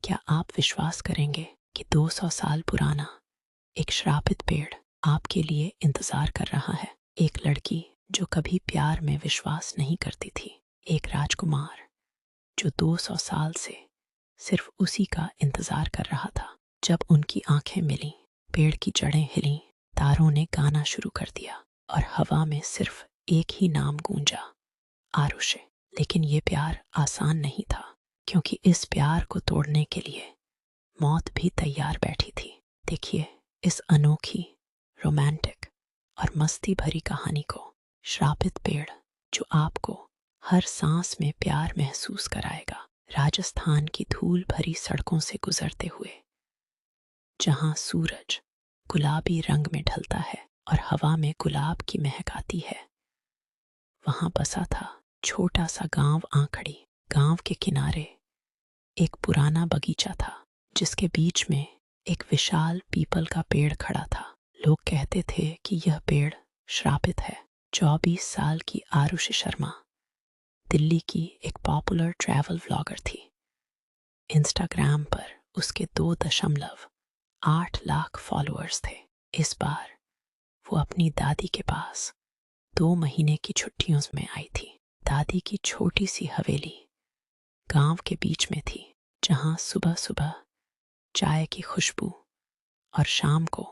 क्या आप विश्वास करेंगे कि 200 साल पुराना एक श्रापित पेड़ आपके लिए इंतजार कर रहा है? एक लड़की जो कभी प्यार में विश्वास नहीं करती थी, एक राजकुमार जो 200 साल से सिर्फ उसी का इंतजार कर रहा था। जब उनकी आंखें मिलीं, पेड़ की जड़ें हिलीं, तारों ने गाना शुरू कर दिया और हवा में सिर्फ एक ही नाम गूंजा, आरुषि। लेकिन ये प्यार आसान नहीं था, क्योंकि इस प्यार को तोड़ने के लिए मौत भी तैयार बैठी थी। देखिए इस अनोखी, रोमांटिक और मस्ती भरी कहानी को, श्रापित पेड़, जो आपको हर सांस में प्यार महसूस कराएगा। राजस्थान की धूल भरी सड़कों से गुजरते हुए, जहां सूरज गुलाबी रंग में ढलता है और हवा में गुलाब की महक आती है, वहां बसा था छोटा सा गांव आंखड़ी। गांव के किनारे एक पुराना बगीचा था, जिसके बीच में एक विशाल पीपल का पेड़ खड़ा था। लोग कहते थे कि यह पेड़ श्रापित है। 24 साल की आरुषि शर्मा दिल्ली की एक पॉपुलर ट्रैवल व्लॉगर थी। इंस्टाग्राम पर उसके 2.8 लाख फॉलोअर्स थे। इस बार वो अपनी दादी के पास 2 महीने की छुट्टियों में आई थी। दादी की छोटी सी हवेली गांव के बीच में थी, जहां सुबह सुबह चाय की खुशबू और शाम को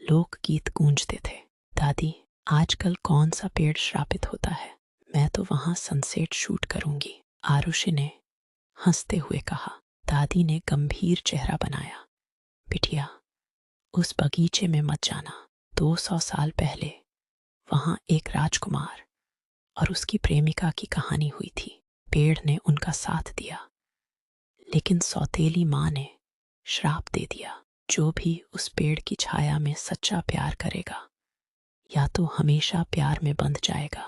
लोकगीत गूंजते थे। दादी, आजकल कौन सा पेड़ श्रापित होता है? मैं तो वहां सनसेट शूट करूंगी, आरुषि ने हंसते हुए कहा। दादी ने गंभीर चेहरा बनाया। बिटिया, उस बगीचे में मत जाना। 200 साल पहले वहां एक राजकुमार और उसकी प्रेमिका की कहानी हुई थी। पेड़ ने उनका साथ दिया, लेकिन सौतेली माँ ने श्राप दे दिया। जो भी उस पेड़ की छाया में सच्चा प्यार करेगा, या तो हमेशा प्यार में बंध जाएगा,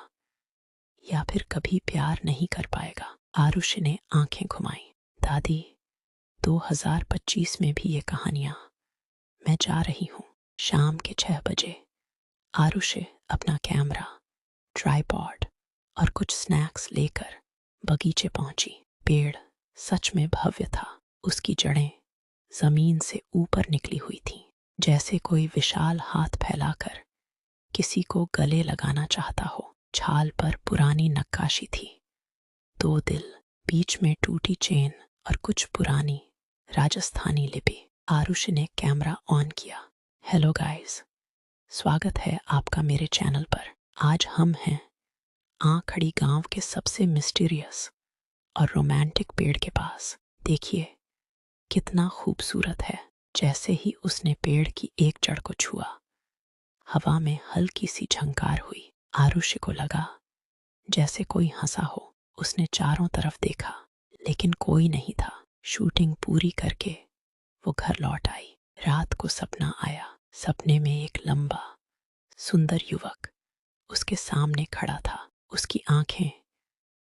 या फिर कभी प्यार नहीं कर पाएगा। आरुषि ने आंखें घुमाई। दादी, 2025 में भी ये कहानियां। मैं जा रही हूँ। शाम के 6 बजे आरुषि अपना कैमरा, ट्राइपॉड और कुछ स्नैक्स लेकर बगीचे पहुंची। पेड़ सच में भव्य था। उसकी जड़ें जमीन से ऊपर निकली हुई थीं, जैसे कोई विशाल हाथ फैलाकर किसी को गले लगाना चाहता हो। छाल पर पुरानी नक्काशी थी, 2 दिल, बीच में टूटी चेन और कुछ पुरानी राजस्थानी लिपि। आरुषि ने कैमरा ऑन किया। हेलो गाइस, स्वागत है आपका मेरे चैनल पर। आज हम हैं आंखड़ी गांव के सबसे मिस्टीरियस और रोमांटिक पेड़ के पास। देखिए कितना खूबसूरत है। जैसे ही उसने पेड़ की एक जड़ को छुआ, हवा में हल्की सी झंकार हुई। आरुषि को लगा जैसे कोई हंसा हो। उसने चारों तरफ देखा, लेकिन कोई नहीं था। शूटिंग पूरी करके वो घर लौट आई। रात को सपना आया। सपने में एक लंबा, सुंदर युवक उसके सामने खड़ा था। उसकी आंखें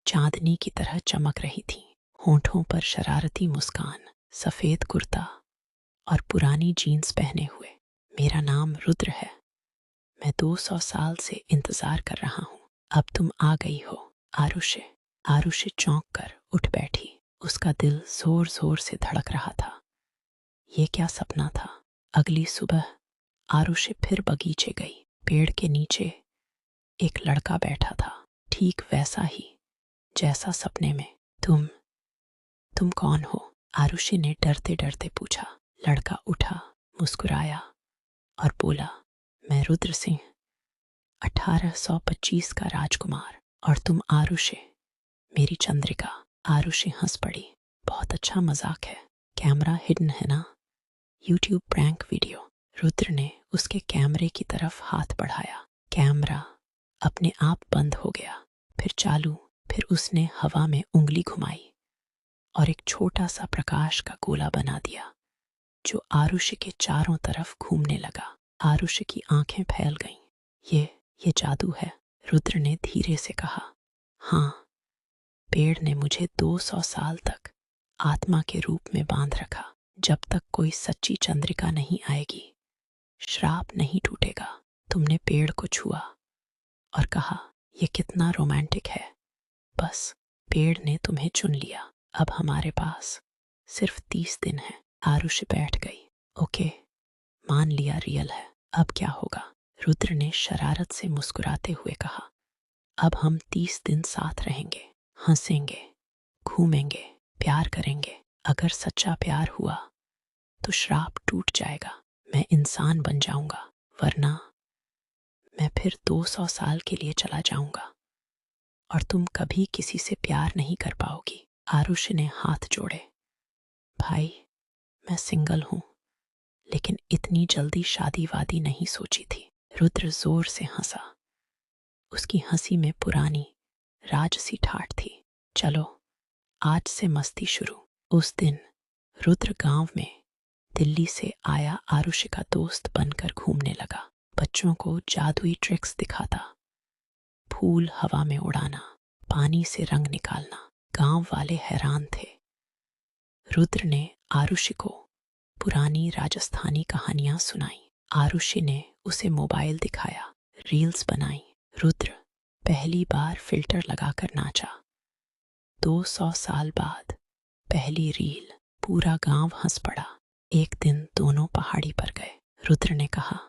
चांदनी की तरह चमक रही थीं, होंठों पर शरारती मुस्कान, सफेद कुर्ता और पुरानी जीन्स पहने हुए। मेरा नाम रुद्र है। मैं 200 साल से इंतजार कर रहा हूँ। अब तुम आ गई हो, आरुषि। आरुषि चौंक कर उठ बैठी। उसका दिल जोर जोर से धड़क रहा था। ये क्या सपना था? अगली सुबह आरुषि फिर बगीचे गई। पेड़ के नीचे एक लड़का बैठा था, ठीक वैसा ही जैसा सपने में। तुम कौन हो? आरुषि ने डरते डरते पूछा। लड़का उठा, मुस्कुराया और बोला, मैं रुद्र सिंह, 1825 का राजकुमार। और तुम आरुषि, मेरी चंद्रिका। आरुषि हंस पड़ी। बहुत अच्छा मजाक है। कैमरा हिडन है ना? YouTube prank video. रुद्र ने उसके कैमरे की तरफ हाथ बढ़ाया। कैमरा अपने आप बंद हो गया, फिर चालू। फिर उसने हवा में उंगली घुमाई और एक छोटा सा प्रकाश का गोला बना दिया, जो आरुषि के चारों तरफ घूमने लगा। आरुषि की आंखें फैल गईं। ये जादू है, रुद्र ने धीरे से कहा। हाँ, पेड़ ने मुझे 200 साल तक आत्मा के रूप में बांध रखा। जब तक कोई सच्ची चंद्रिका नहीं आएगी, श्राप नहीं टूटेगा। तुमने पेड़ को छुआ और कहा, यह कितना रोमांटिक है। बस पेड़ ने तुम्हें चुन लिया। अब हमारे पास सिर्फ 30 दिन है। आरुषि बैठ गई। ओके, मान लिया रियल है। अब क्या होगा? रुद्र ने शरारत से मुस्कुराते हुए कहा। अब हम 30 दिन साथ रहेंगे, हंसेंगे, घूमेंगे, प्यार करेंगे। अगर सच्चा प्यार हुआ तो श्राप टूट जाएगा, मैं इंसान बन जाऊंगा, वरना मैं फिर 200 साल के लिए चला जाऊंगा और तुम कभी किसी से प्यार नहीं कर पाओगी। आरुषि ने हाथ जोड़े। भाई, मैं सिंगल हूं, लेकिन इतनी जल्दी शादी वादी नहीं सोची थी। रुद्र जोर से हंसा। उसकी हंसी में पुरानी राजसी ठाठ थी। चलो, आज से मस्ती शुरू। उस दिन रुद्र गांव में दिल्ली से आया आरुषि का दोस्त बनकर घूमने लगा। बच्चों को जादुई ट्रिक्स दिखाता, फूल हवा में उड़ाना, पानी से रंग निकालना। गांव वाले हैरान थे। रुद्र ने आरुषि को पुरानी राजस्थानी कहानियां सुनाई। आरुषि ने उसे मोबाइल दिखाया, रील्स बनाई। रुद्र पहली बार फिल्टर लगाकर नाचा। 200 साल बाद पहली रील। पूरा गांव हंस पड़ा। एक दिन दोनों पहाड़ी पर गए। रुद्र ने कहा,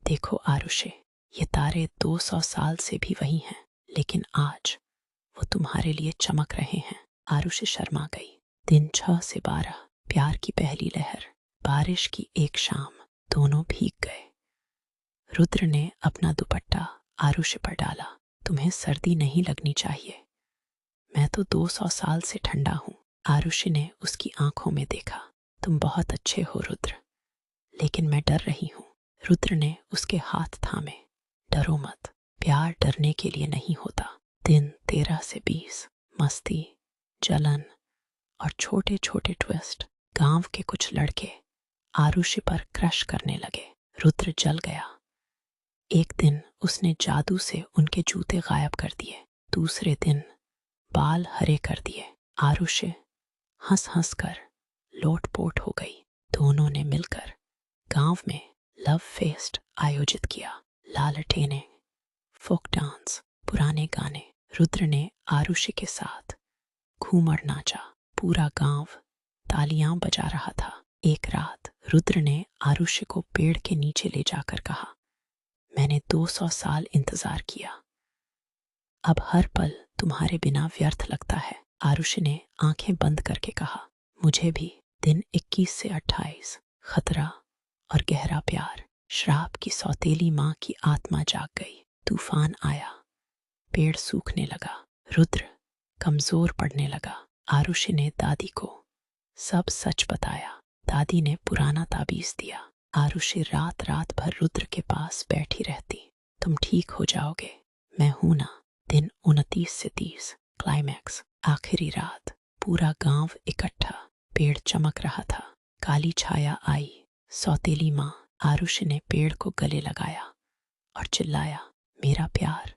देखो आरुषि, ये तारे 200 साल से भी वही हैं, लेकिन आज वो तुम्हारे लिए चमक रहे हैं। आरुषि शर्मा गई। दिन 6 से 12, प्यार की पहली लहर, बारिश की एक शाम, दोनों भीग गए। रुद्र ने अपना दुपट्टा आरुषि पर डाला। तुम्हें सर्दी नहीं लगनी चाहिए, मैं तो 200 साल से ठंडा हूं। आरुषि ने उसकी आंखों में देखा। तुम बहुत अच्छे हो रुद्र, लेकिन मैं डर रही हूं। रुद्र ने उसके हाथ थामे। डरो मत, प्यार डरने के लिए नहीं होता। दिन 13 से 20, मस्ती, जलन और छोटे छोटे ट्विस्ट। गांव के कुछ लड़के आरुषि पर क्रश करने लगे। रुद्र जल गया। एक दिन उसने जादू से उनके जूते गायब कर दिए। दूसरे दिन बाल हरे कर दिए। आरुषि हंस हंस कर लोटपोट हो गई। दोनों ने मिलकर गांव में लव फेस्ट आयोजित किया। लालटेने, फोक डांस, पुराने गाने। रुद्र ने आरुषि के साथ घूमर नाचा। पूरा गांव तालियां बजा रहा था। एक रात रुद्र ने आरुषि को पेड़ के नीचे ले जाकर कहा, मैंने 200 साल इंतजार किया, अब हर पल तुम्हारे बिना व्यर्थ लगता है। आरुषि ने आंखें बंद करके कहा, मुझे भी। दिन 21 से 28, खतरा और गहरा प्यार। श्राप की सौतेली मां की आत्मा जाग गई। तूफान आया, पेड़ सूखने लगा, रुद्र कमजोर पड़ने लगा। आरुषि ने दादी को सब सच बताया। दादी ने पुराना ताबीज दिया। आरुषि रात रात भर रुद्र के पास बैठी रहती। तुम ठीक हो जाओगे, मैं हूं ना। दिन 29 से 30, क्लाइमैक्स, आखिरी रात। पूरा गांव इकट्ठा। पेड़ चमक रहा था। काली छाया आई। सौतेली मां। आरुषि ने पेड़ को गले लगाया और चिल्लाया, मेरा प्यार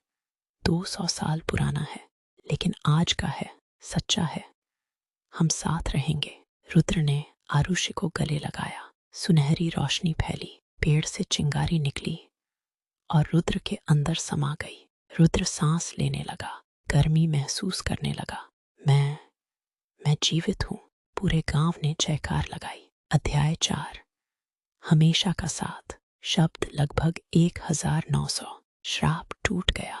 200 साल पुराना है, लेकिन आज का है, सच्चा है, हम साथ रहेंगे। रुद्र ने आरुषि को गले लगाया। सुनहरी रोशनी फैली, पेड़ से चिंगारी निकली और रुद्र के अंदर समा गई। रुद्र सांस लेने लगा, गर्मी महसूस करने लगा। मैं जीवित हूं। पूरे गांव ने जयकार लगाई। अध्याय 4, हमेशा का साथ। शब्द लगभग 1900। श्राप टूट गया।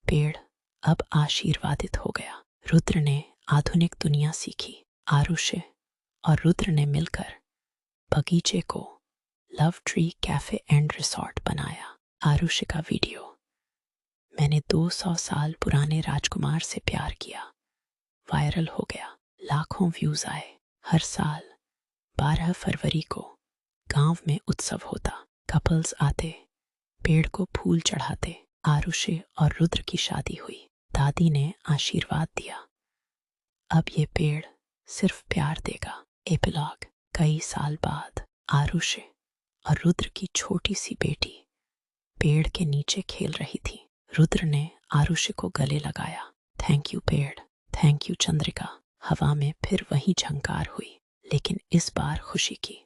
पेड़ अब आशीर्वादित हो गया। रुद्र ने आधुनिक दुनिया सीखी। आरुषि और रुद्र ने मिलकर बगीचे को love tree cafe and resort बनाया। आरुषि का वीडियो, मैंने 200 साल पुराने राजकुमार से प्यार किया, वायरल हो गया। लाखों व्यूज आए। हर साल 12 फरवरी को गांव में उत्सव होता। कपल्स आते, पेड़ को फूल चढ़ाते। आरुषि और रुद्र की शादी हुई। दादी ने आशीर्वाद दिया, अब ये पेड़ सिर्फ प्यार देगा। एपिलॉग, कई साल बाद आरुषि और रुद्र की छोटी सी बेटी पेड़ के नीचे खेल रही थी। रुद्र ने आरुषि को गले लगाया। थैंक यू पेड़, थैंक यू चंद्रिका। हवा में फिर वही झंकार हुई, लेकिन इस बार खुशी की।